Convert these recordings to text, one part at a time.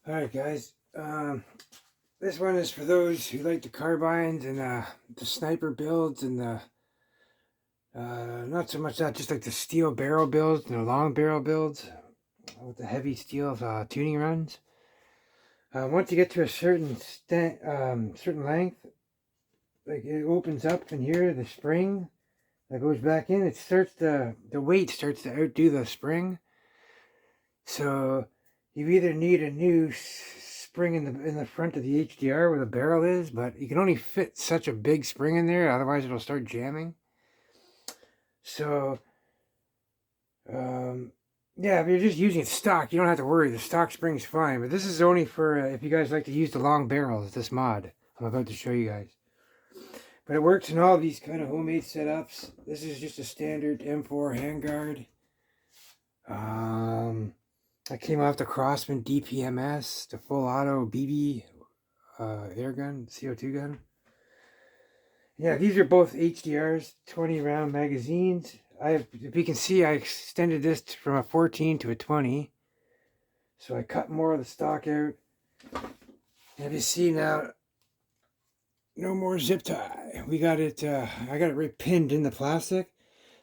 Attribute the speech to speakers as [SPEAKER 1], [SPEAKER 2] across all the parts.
[SPEAKER 1] Alright guys, this one is for those who like the carbines and the sniper builds and the not so much that, just like the steel barrel builds and the long barrel builds with the heavy steel tuning runs. Once you get to a certain length, like it opens up in here, the spring that goes back in, it starts the weight starts to outdo the spring. So you either need a new spring in the front of the HDR where the barrel is, but you can only fit such a big spring in there, otherwise it'll start jamming. So yeah, if you're just using stock, you don't have to worry. The stock spring's fine. But this is only for if you guys like to use the long barrels, this mod I'm about to show you guys. But it works in all these kind of homemade setups. This is just a standard M4 handguard. I came off the Crossman DPMS, the full auto BB air gun, CO2 gun. Yeah, these are both HDRs, 20 round magazines. If you can see, I extended this from a 14 to a 20. So I cut more of the stock out. And if you see now, no more zip tie. We got it, I got it repinned in the plastic.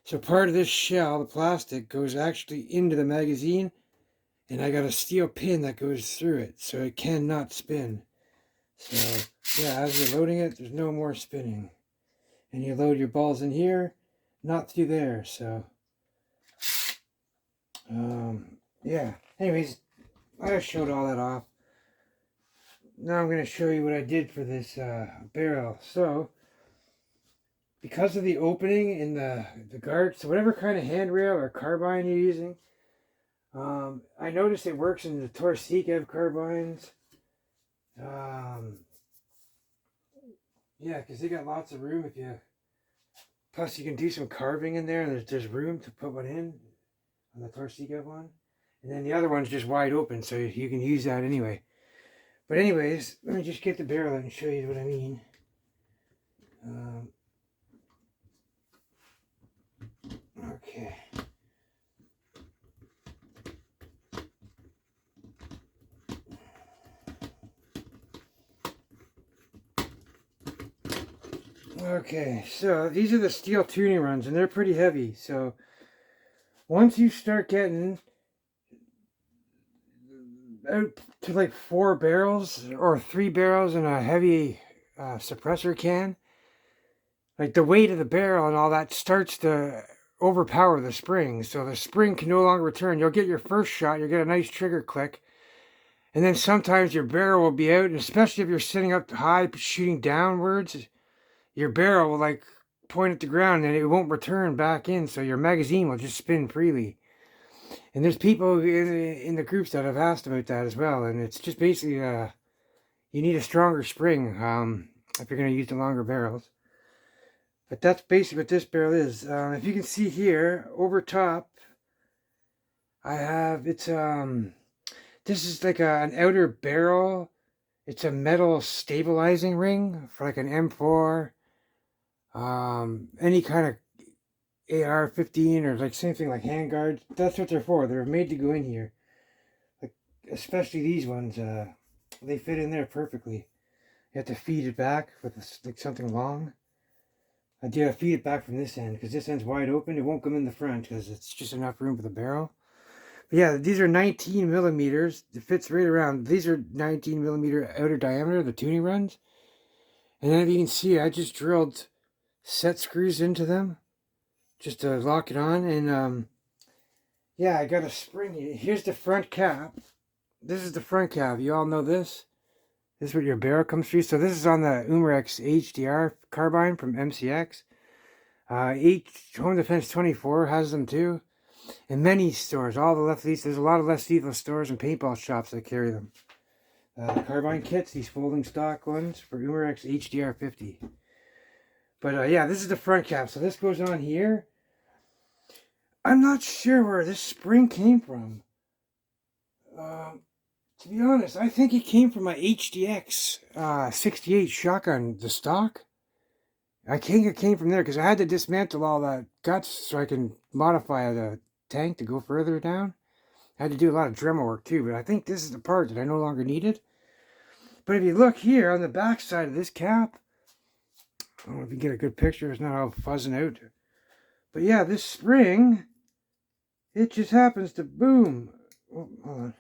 [SPEAKER 1] So part of this shell, the plastic, goes actually into the magazine. And I got a steel pin that goes through it, so it cannot spin. So, yeah, as you're loading it, there's no more spinning. And you load your balls in here, not through there, so... yeah. Anyways, I just showed all that off. Now I'm going to show you what I did for this barrel. So, because of the opening in the guard, so whatever kind of handrail or carbine you're using, I noticed it works in the Torsica carbines. Yeah, because they got lots of room if you... Plus you can do some carving in there, and there's room to put one in on the Torsica one. And then the other one's just wide open, so you can use that anyway. But anyways, let me just get the barrel out and show you what I mean. Okay. Okay, so these are the steel tuning runs, and they're pretty heavy. So once you start getting out to like 4 barrels or 3 barrels in a heavy suppressor can, like the weight of the barrel and all that starts to overpower the spring. So the spring can no longer return. You'll get your first shot, you'll get a nice trigger click, and then sometimes your barrel will be out, and especially if you're sitting up high shooting downwards, your barrel will like point at the ground and it won't return back in, so your magazine will just spin freely. And there's people in the groups that have asked about that as well, and it's just basically you need a stronger spring if you're going to use the longer barrels. But that's basically what this barrel is. If you can see here over top, I have this is like an outer barrel. It's a metal stabilizing ring for like an M4. Any kind of AR-15 or like same thing like handguards. That's what they're for. They're made to go in here. Like especially these ones, they fit in there perfectly. You have to feed it back with like something long. I do feed it back from this end because this end's wide open. It won't come in the front because it's just enough room for the barrel. But yeah, these are 19 millimeters. It fits right around. These are 19 millimeter outer diameter, the tuning runs. And then if you can see, I just drilled set screws into them just to lock it on. And yeah, I got a spring here. Here's the front cap. This is the front cap. You all know this. This is what your barrel comes through. So this is on the Umarex HDR carbine from MCX. Home Defense 24 has them too. And many stores, all the left lease, there's a lot of less lethal stores and paintball shops that carry them. The carbine kits, these folding stock ones for Umarex HDR50. But yeah, this is the front cap. So this goes on here. I'm not sure where this spring came from. To be honest, I think it came from my HDX68 shotgun, the stock. I think it came from there because I had to dismantle all that guts so I can modify the tank to go further down. I had to do a lot of Dremel work too, but I think this is the part that I no longer needed. But if you look here on the back side of this cap, I don't know if you get a good picture, it's not all fuzzing out. But yeah, this spring, it just happens to boom. Oh, hold on.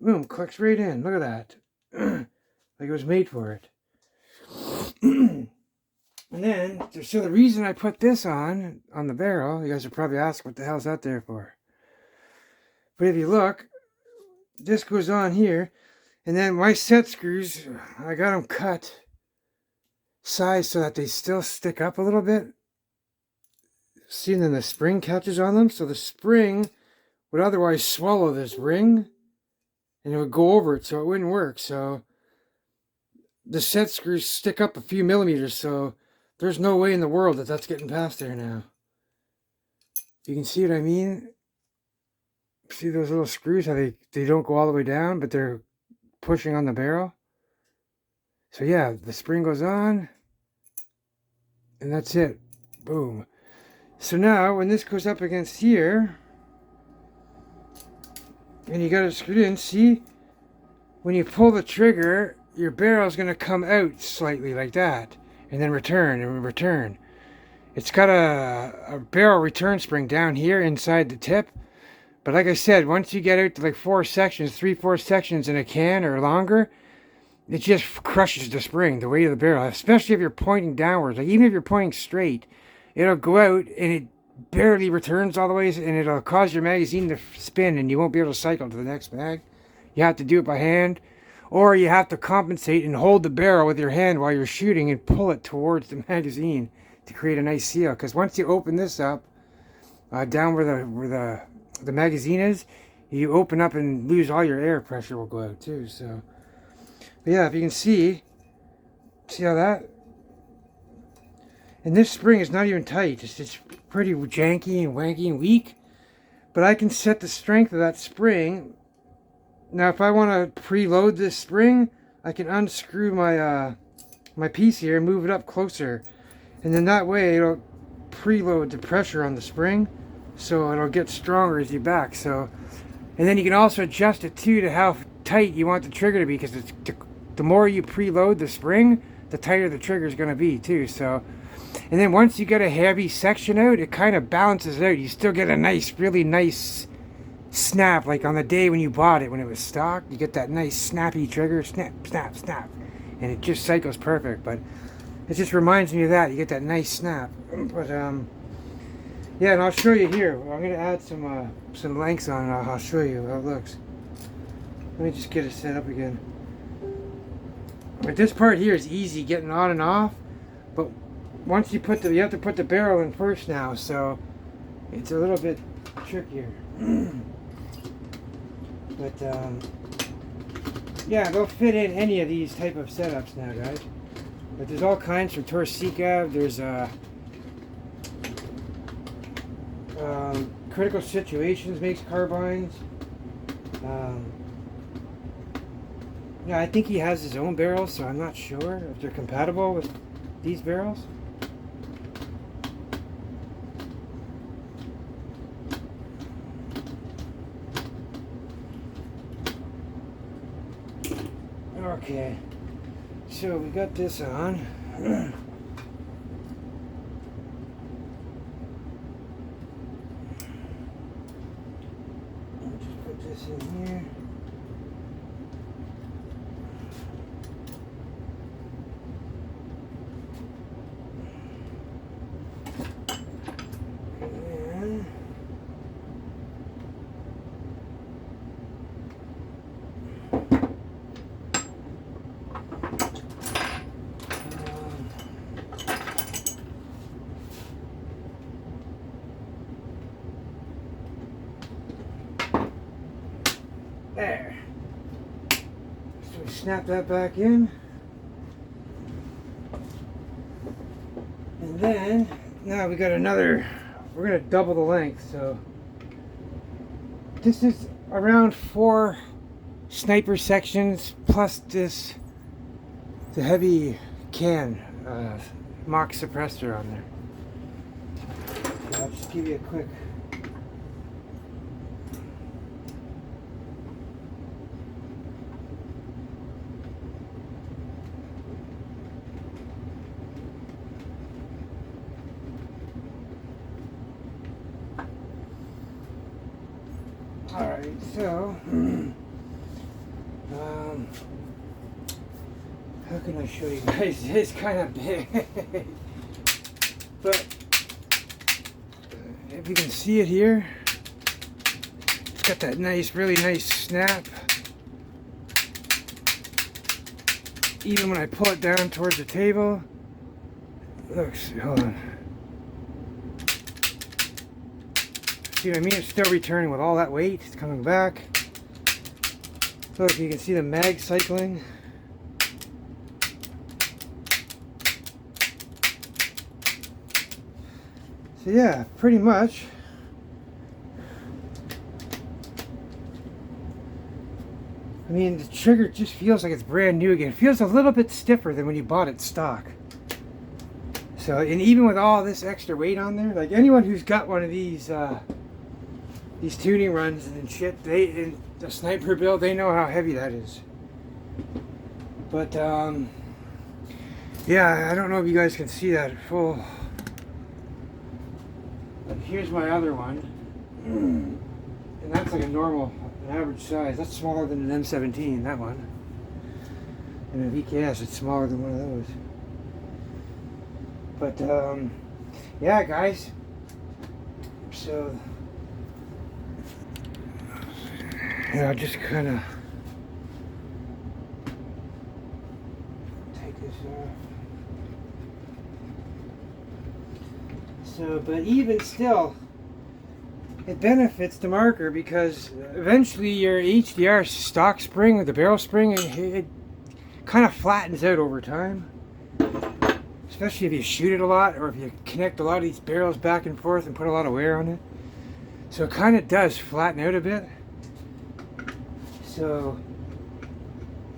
[SPEAKER 1] Boom, clicks right in. Look at that. Like it was made for it. And then, so the reason I put this on the barrel, you guys are probably asking what the hell's that there for? But if you look, this goes on here, and then my set screws, I got them cut size so that they still stick up a little bit. See, and then the spring catches on them, so the spring would otherwise swallow this ring, and it would go over it, so it wouldn't work. So the set screws stick up a few millimeters, so there's no way in the world that that's getting past there now. You can see what I mean? See those little screws, how they don't go all the way down, but they're pushing on the barrel? So yeah, the spring goes on, and that's it. Boom. So now, when this goes up against here, and you got it screwed in, see? When you pull the trigger, your barrel's going to come out slightly like that, and then return and return. It's got a barrel return spring down here inside the tip. But like I said, once you get out to like 4 sections in a can or longer, it just crushes the spring, the weight of the barrel, especially if you're pointing downwards. Like even if you're pointing straight, it'll go out and it barely returns all the way, and it'll cause your magazine to spin and you won't be able to cycle to the next mag. You have to do it by hand, or you have to compensate and hold the barrel with your hand while you're shooting and pull it towards the magazine to create a nice seal. Because once you open this up, down where the magazine is, you open up and lose all your air pressure will go out too. So, but yeah, if you can see how that, and this spring is not even tight, it's pretty janky and wanky and weak, but I can set the strength of that spring. Now if I want to preload this spring, I can unscrew my my piece here and move it up closer, and then that way it'll preload the pressure on the spring, so it'll get stronger as you back. So, and then you can also adjust it too to how tight you want the trigger to be, because the more you preload the spring, the tighter the trigger is going to be too. So, and then once you get a heavy section out, it kind of balances out. You still get a nice, really nice snap, like on the day when you bought it, when it was stock, you get that nice snappy trigger, snap, snap, snap, and it just cycles perfect. But it just reminds me of that. You get that nice snap. But yeah, and I'll show you here. I'm gonna add some lengths on it. I'll show you how it looks. Let me just get it set up again. But this part here is easy getting on and off. But once you have to put the barrel in first now, so it's a little bit trickier. But yeah, they'll fit in any of these type of setups now, guys. But there's all kinds from Torsica. There's Critical Situations makes carbines. Yeah, I think he has his own barrels, so I'm not sure if they're compatible with these barrels. Okay, so we got this on. Just put this in here. There. So we snap that back in. And then, now we got another, we're going to double the length. So this is around 4 sniper sections plus the heavy can mock suppressor on there. So I'll just give you a quick. Alright, so how can I show you guys? It's kind of big, but if you can see it here, it's got that nice, really nice snap. Even when I pull it down towards the table, looks, hold on. See what I mean? It's still returning with all that weight. It's coming back. Look, you can see the mag cycling. So yeah, pretty much. I mean, the trigger just feels like it's brand new again. It feels a little bit stiffer than when you bought it stock. So, and even with all this extra weight on there, like anyone who's got one of these tuning runs and shit, in the sniper build, they know how heavy that is. But yeah, I don't know if you guys can see that full. But here's my other one, and that's like a normal, an average size. That's smaller than an M17, that one. And a VKS, it's smaller than one of those. But yeah, guys. So yeah, I'll just kind of take this off. So, but even still, it benefits the marker because eventually your HDR stock spring with the barrel spring, it kind of flattens out over time. Especially if you shoot it a lot or if you connect a lot of these barrels back and forth and put a lot of wear on it. So it kind of does flatten out a bit. So,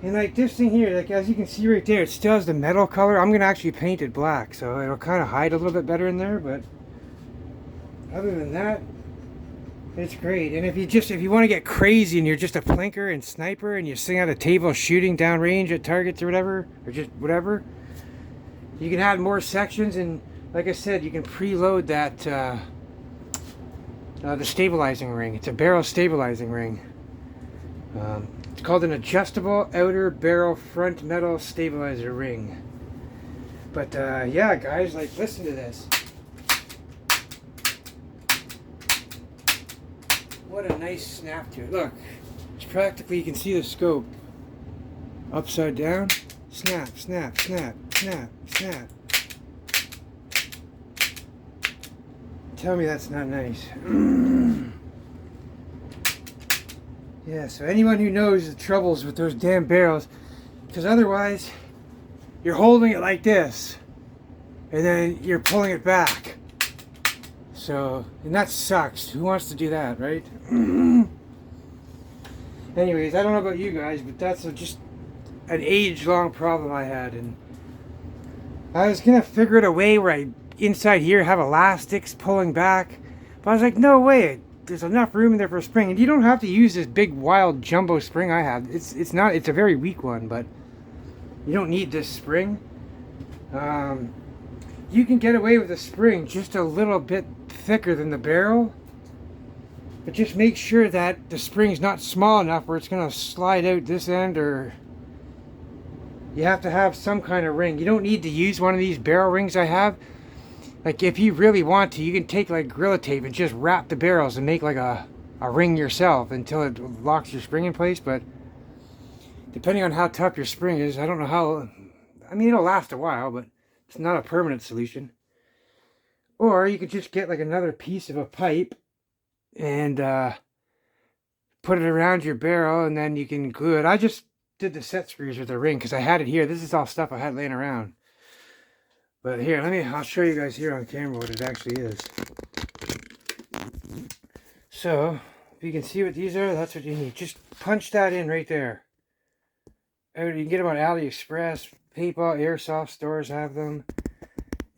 [SPEAKER 1] and like this thing here, like as you can see right there, it still has the metal color. I'm going to actually paint it black, so it'll kind of hide a little bit better in there, but other than that, it's great. And if you want to get crazy and you're just a plinker and sniper and you're sitting at a table shooting downrange at targets or whatever, or just whatever, you can add more sections, and like I said, you can preload that the stabilizing ring. It's a barrel stabilizing ring. It's called an adjustable outer barrel front metal stabilizer ring. But yeah, guys, like listen to this. What a nice snap to it. Look, it's practically, you can see the scope. Upside down, snap, snap, snap, snap, snap. Tell me that's not nice. Yeah, so anyone who knows the troubles with those damn barrels, because otherwise you're holding it like this and then you're pulling it back. So, and that sucks. Who wants to do that, right? Anyways, I don't know about you guys, but that's just an age-long problem I had, and I was gonna figure it a way where I inside here have elastics pulling back, but I was like, no way, there's enough room in there for a spring. And you don't have to use this big wild jumbo spring I have. It's a very weak one, but you don't need this spring. You can get away with a spring just a little bit thicker than the barrel, but just make sure that the spring's not small enough where it's gonna slide out this end, or you have to have some kind of ring. You don't need to use one of these barrel rings I have. Like if you really want to, you can take like Gorilla Tape and just wrap the barrels and make like a ring yourself until it locks your spring in place. But depending on how tough your spring is, I don't know how, I mean, it'll last a while, but it's not a permanent solution. Or you could just get like another piece of a pipe and put it around your barrel, and then you can glue it. I just did the set screws with the ring because I had it here. This is all stuff I had laying around. But here, I'll show you guys here on camera what it actually is. So, if you can see what these are, that's what you need. Just punch that in right there. You can get them on AliExpress. Paintball, airsoft stores have them.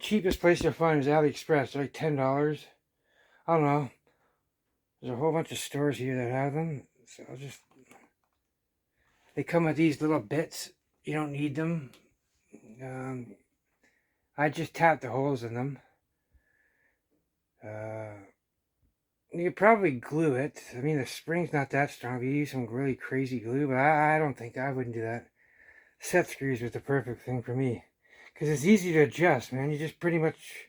[SPEAKER 1] Cheapest place to find is AliExpress. They're like $10. I don't know. There's a whole bunch of stores here that have them. So they come with these little bits. You don't need them. I just tapped the holes in them. You could probably glue it. I mean, the spring's not that strong. If you use some really crazy glue, but I don't think I wouldn't do that. Set screws was the perfect thing for me. Because it's easy to adjust, man. You just pretty much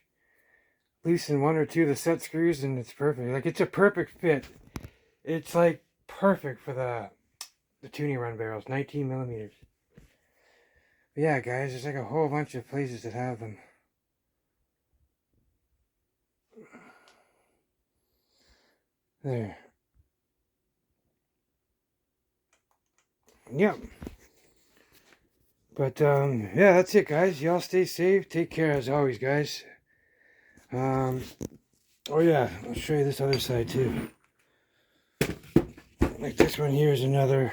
[SPEAKER 1] loosen one or two of the set screws and it's perfect. Like, it's a perfect fit. It's like perfect for the tuning run barrels, 19 millimeters. But yeah, guys, there's like a whole bunch of places that have them. There. Yep. But yeah, that's it, guys. Y'all stay safe. Take care as always, guys. Oh yeah, I'll show you this other side too. Like this one here is another.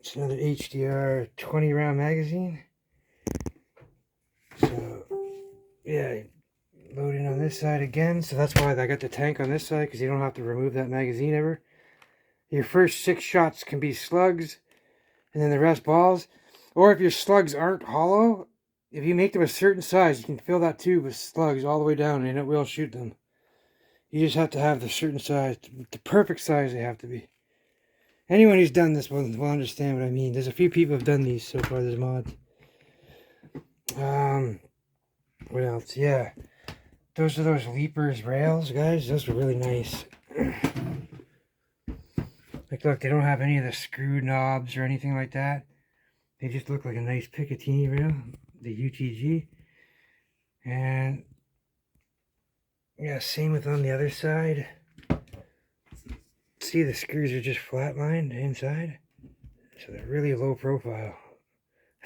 [SPEAKER 1] It's another HDR 20 round magazine. So yeah, loading on this side again. So that's why I got the tank on this side, because you don't have to remove that magazine ever. Your first 6 shots can be slugs, and then the rest balls. Or if your slugs aren't hollow, if you make them a certain size, you can fill that tube with slugs all the way down, and it will shoot them. You just have to have the certain size, the perfect size they have to be. Anyone who's done this will understand what I mean. There's a few people who've done these so far, there's mods. What else? Yeah. Those are those Leapers rails, guys. Those are really nice. Like, look, they don't have any of the screw knobs or anything like that. They just look like a nice Picatinny rail, the UTG. And yeah, same with on the other side. See, the screws are just flatlined inside, so they're really low profile,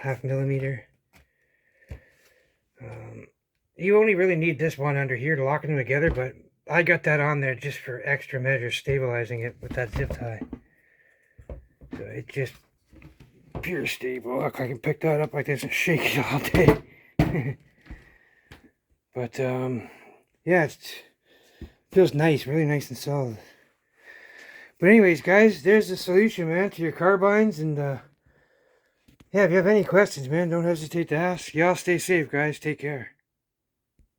[SPEAKER 1] 0.5 millimeter. You only really need this one under here to lock them together, but I got that on there just for extra measure, stabilizing it with that zip tie. So it just pure stable. Look, I can pick that up like this and shake it all day. But yeah, it feels nice, really nice and solid. But anyways, guys, there's the solution, man, to your carbines. And yeah, if you have any questions, man, don't hesitate to ask. Y'all stay safe, guys. Take care.